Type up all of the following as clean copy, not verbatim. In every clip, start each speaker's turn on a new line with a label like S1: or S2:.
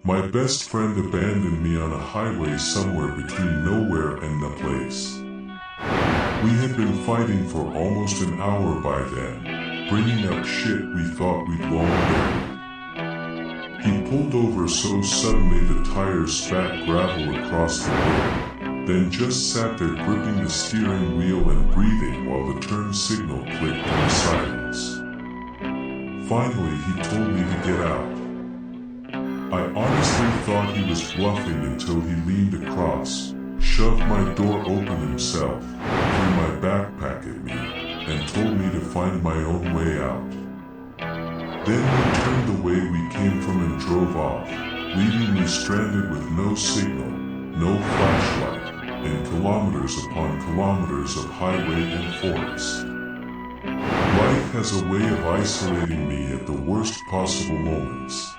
S1: My best friend abandoned me on a highway somewhere between nowhere and the place. We had been fighting for almost an hour by then, bringing up shit we thought we'd long buried. He pulled over so suddenly the tires spat gravel across the road, then just sat there gripping the steering wheel and breathing while the turn signal clicked in the silence. Finally, he told me to get out. I honestly thought he was bluffing until he leaned across, shoved my door open himself, threw my backpack at me, and told me to find my own way out. Then he turned the way we came from and drove off, leaving me stranded with no signal, no flashlight, and kilometers upon kilometers of highway and forest. Life has a way of isolating me at the worst possible moments.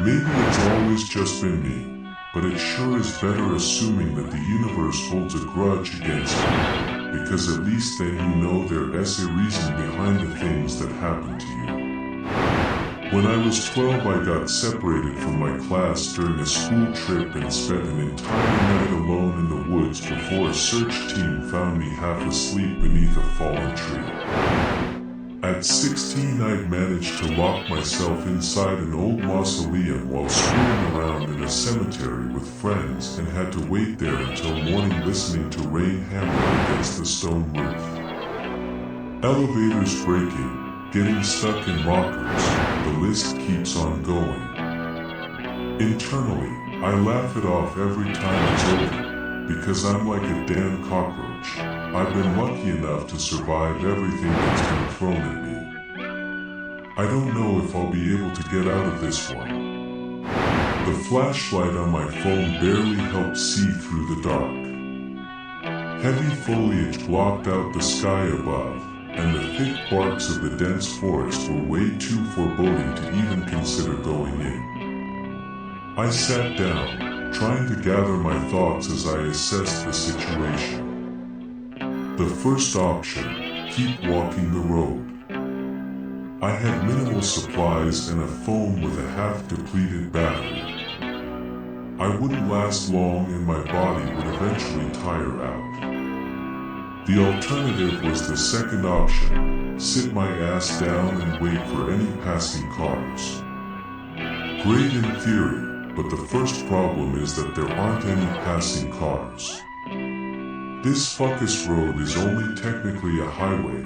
S1: Maybe it's always just been me, but it sure is better assuming that the universe holds a grudge against me, because at least then you know there is a reason behind the things that happen to you. When I was 12, I got separated from my class during a school trip and spent an entire night alone in the woods before a search team found me half asleep beneath a fallen tree. At 16, I'd managed to lock myself inside an old mausoleum while screwing around in a cemetery with friends and had to wait there until morning listening to rain hammer against the stone roof. Elevators breaking, getting stuck in lockers, the list keeps on going. Internally, I laugh it off every time it's over, because I'm like a damn cockroach. I've been lucky enough to survive everything that's been thrown at me. I don't know if I'll be able to get out of this one. The flashlight on my phone barely helped see through the dark. Heavy foliage blocked out the sky above, and the thick barks of the dense forest were way too foreboding to even consider going in. I sat down, trying to gather my thoughts as I assessed the situation. The first option, keep walking the road. I had minimal supplies and a phone with a half-depleted battery. I wouldn't last long and my body would eventually tire out. The alternative was the second option, sit my ass down and wait for any passing cars. Great in theory, but the first problem is that there aren't any passing cars. This fuckus road is only technically a highway,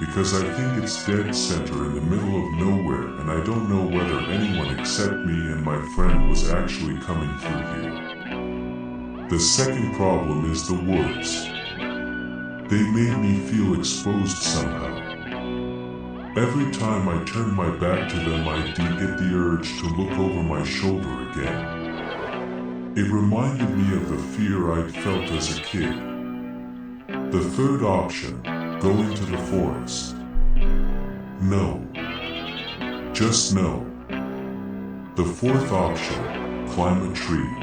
S1: because I think it's dead center in the middle of nowhere and I don't know whether anyone except me and my friend was actually coming through here. The second problem is the woods. They made me feel exposed somehow. Every time I turned my back to them I did get the urge to look over my shoulder again. It reminded me of the fear I'd felt as a kid. The third option, go into the forest. No. Just no. The fourth option, climb a tree.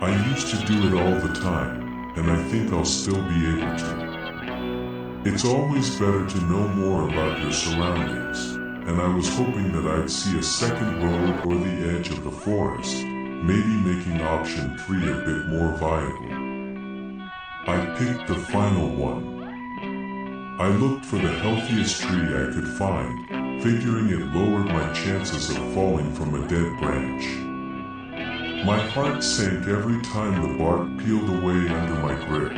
S1: I used to do it all the time, and I think I'll still be able to. It's always better to know more about your surroundings, and I was hoping that I'd see a second road or the edge of the forest, maybe making option 3 a bit more viable. I picked the final one. I looked for the healthiest tree I could find, figuring it lowered my chances of falling from a dead branch. My heart sank every time the bark peeled away under my grip,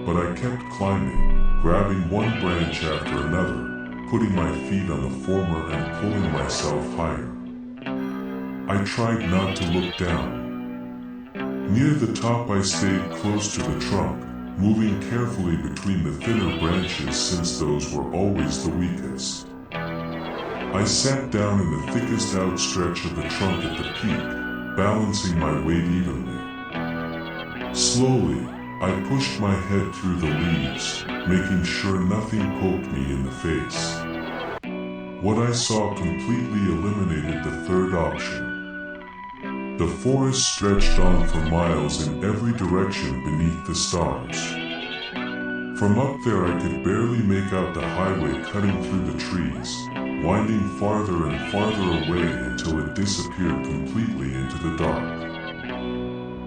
S1: but I kept climbing, grabbing one branch after another, putting my feet on the former and pulling myself higher. I tried not to look down. Near the top I stayed close to the trunk, moving carefully between the thinner branches since those were always the weakest. I sat down in the thickest outstretch of the trunk at the peak, balancing my weight evenly. Slowly, I pushed my head through the leaves, making sure nothing poked me in the face. What I saw completely eliminated the third option. The forest stretched on for miles in every direction beneath the stars. From up there I could barely make out the highway cutting through the trees, winding farther and farther away until it disappeared completely into the dark.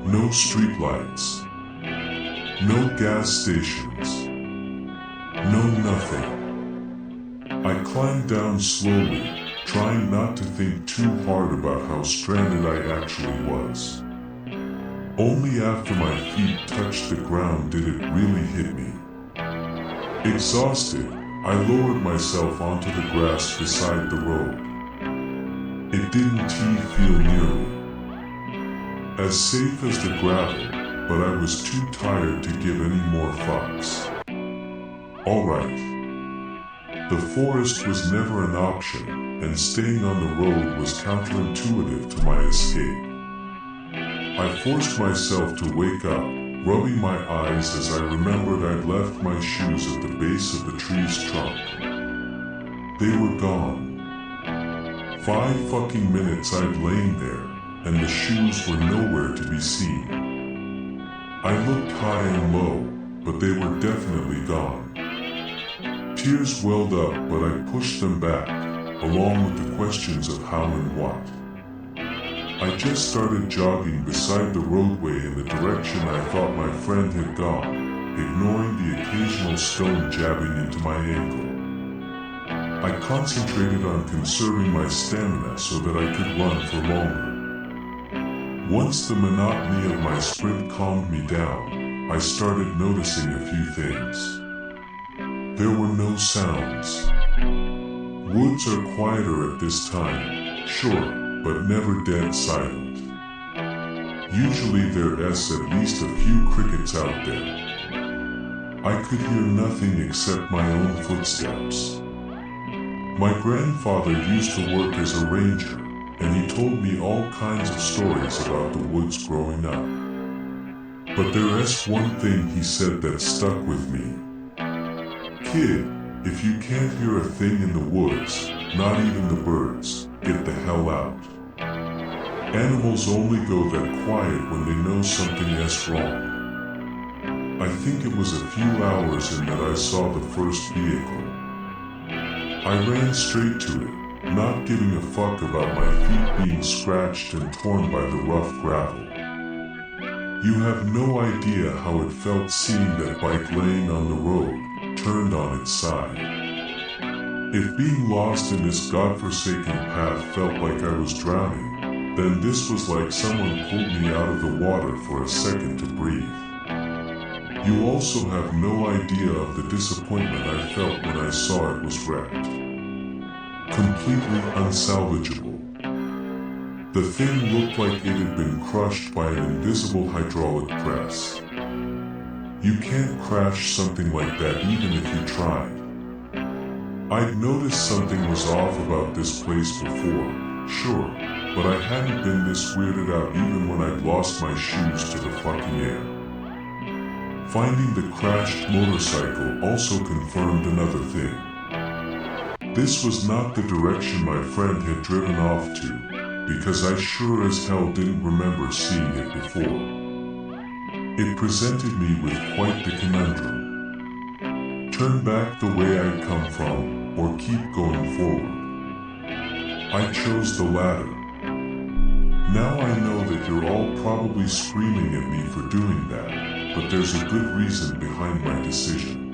S1: No streetlights. No gas stations. No nothing. I climbed down slowly, trying not to think too hard about how stranded I actually was. Only after my feet touched the ground did it really hit me. Exhausted, I lowered myself onto the grass beside the road. It didn't feel nearly as safe as the gravel, but I was too tired to give any more fucks. Alright. The forest was never an option, and staying on the road was counterintuitive to my escape. I forced myself to wake up, rubbing my eyes as I remembered I'd left my shoes at the base of the tree's trunk. They were gone. 5 fucking minutes I'd lain there, and the shoes were nowhere to be seen. I looked high and low, but they were definitely gone. Tears welled up, but I pushed them back, along with the questions of how and what. I just started jogging beside the roadway in the direction I thought my friend had gone, ignoring the occasional stone jabbing into my ankle. I concentrated on conserving my stamina so that I could run for longer. Once the monotony of my sprint calmed me down, I started noticing a few things. There were no sounds. Woods are quieter at this time, sure, but never dead silent. Usually there's at least a few crickets out there. I could hear nothing except my own footsteps. My grandfather used to work as a ranger, and he told me all kinds of stories about the woods growing up. But there's one thing he said that stuck with me. Kid, if you can't hear a thing in the woods, not even the birds, get the hell out. Animals only go that quiet when they know something is wrong. I think it was a few hours in that I saw the first vehicle. I ran straight to it, not giving a fuck about my feet being scratched and torn by the rough gravel. You have no idea how it felt seeing that bike laying on the road, turned on its side. If being lost in this godforsaken path felt like I was drowning, then this was like someone pulled me out of the water for a second to breathe. You also have no idea of the disappointment I felt when I saw it was wrecked. Completely unsalvageable. The thing looked like it had been crushed by an invisible hydraulic press. You can't crash something like that even if you tried. I'd noticed something was off about this place before, sure, but I hadn't been this weirded out even when I'd lost my shoes to the fucking air. Finding the crashed motorcycle also confirmed another thing. This was not the direction my friend had driven off to, because I sure as hell didn't remember seeing it before. It presented me with quite the conundrum. Turn back the way I'd come from, or keep going forward. I chose the latter. Now I know that you're all probably screaming at me for doing that, but there's a good reason behind my decision.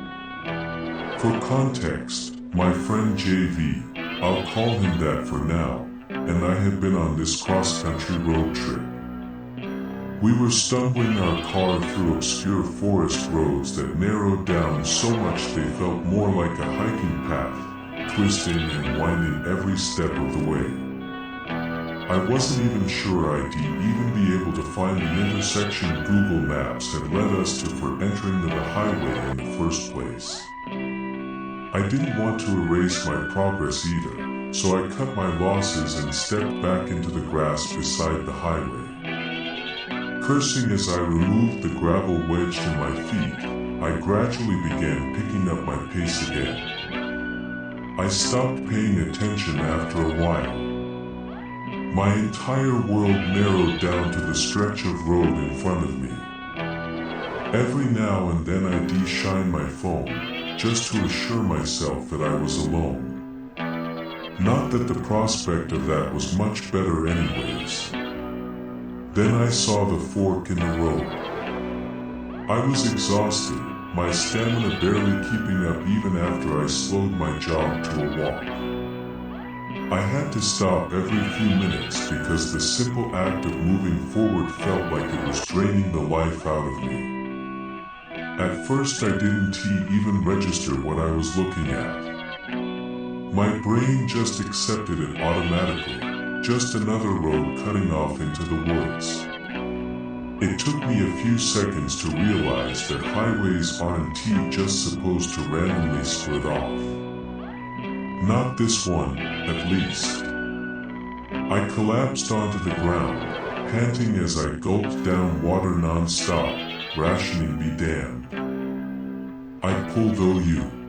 S1: For context, my friend JV, I'll call him that for now, and I had been on this cross-country road trip. We were stumbling our car through obscure forest roads that narrowed down so much they felt more like a hiking path, twisting and winding every step of the way. I wasn't even sure I'd even be able to find the intersection Google Maps had led us to for entering the highway in the first place. I didn't want to erase my progress either, so I cut my losses and stepped back into the grass beside the highway. Cursing as I removed the gravel wedged in my feet, I gradually began picking up my pace again. I stopped paying attention after a while. My entire world narrowed down to the stretch of road in front of me. Every now and then I de-shine my phone, just to assure myself that I was alone. Not that the prospect of that was much better anyways. Then I saw the fork in the road. I was exhausted, my stamina barely keeping up even after I slowed my jog to a walk. I had to stop every few minutes because the simple act of moving forward felt like it was draining the life out of me. At first I didn't even register what I was looking at. My brain just accepted it automatically, just another road cutting off into the woods. It took me a few seconds to realize that highways aren't just supposed to randomly split off. Not this one, at least. I collapsed onto the ground, panting as I gulped down water non-stop, rationing be damned. I pulled OU.